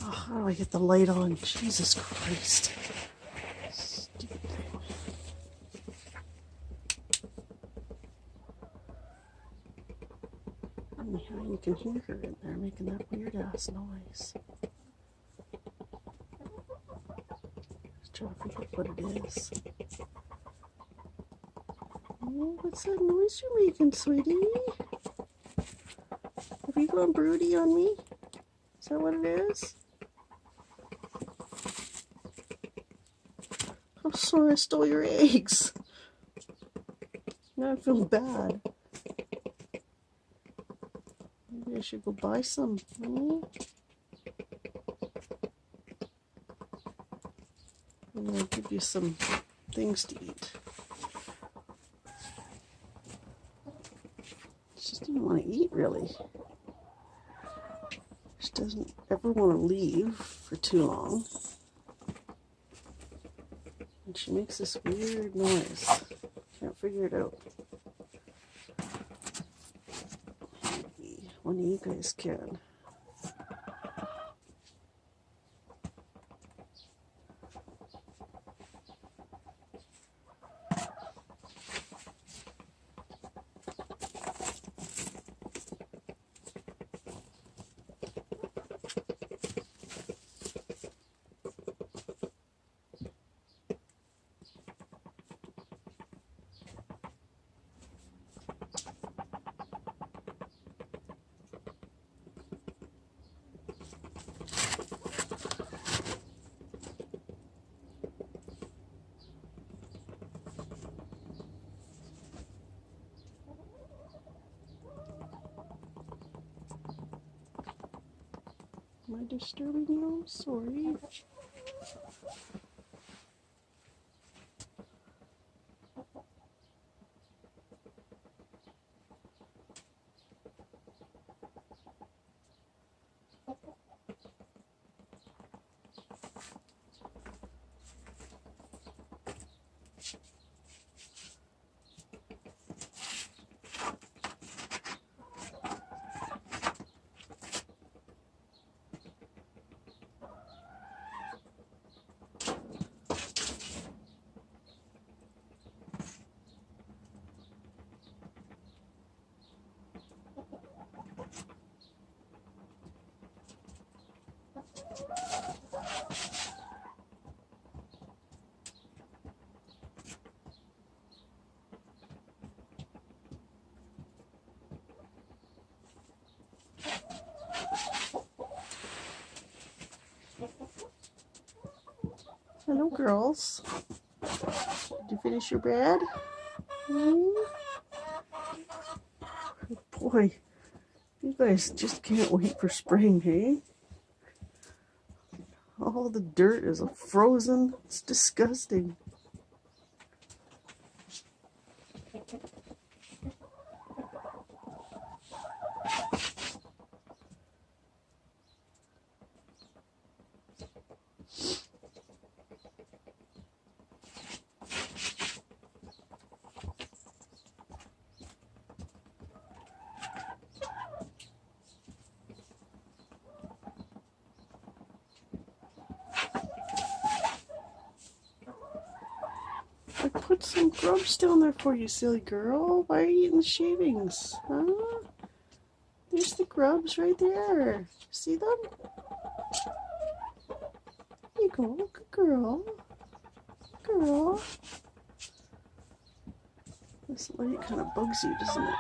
Oh, how do I get the light on? Jesus Christ. Stupid thing. Anyhow, you can hear her in there making that weird ass noise. Just trying to figure out what it is. Oh, what's that noise you're making, sweetie? Have you gone broody on me? Is that what it is? I'm sorry I stole your eggs. Now I feel bad. Maybe I should go buy some. I'm gonna give you some things to eat. She just doesn't want to eat, really. She doesn't ever want to leave for too long. And she makes this weird noise. Can't figure it out. Maybe one of you guys can. Am I disturbing you? I'm sorry. Hello, girls. Did you finish your bread? Boy, you guys just can't wait for spring, hey? All the dirt is frozen. It's disgusting. I put some grubs down there for you, silly girl. Why are you eating the shavings? Huh? There's the grubs right there. See them? There you go. Good girl. Good girl. This light kind of bugs you, doesn't it?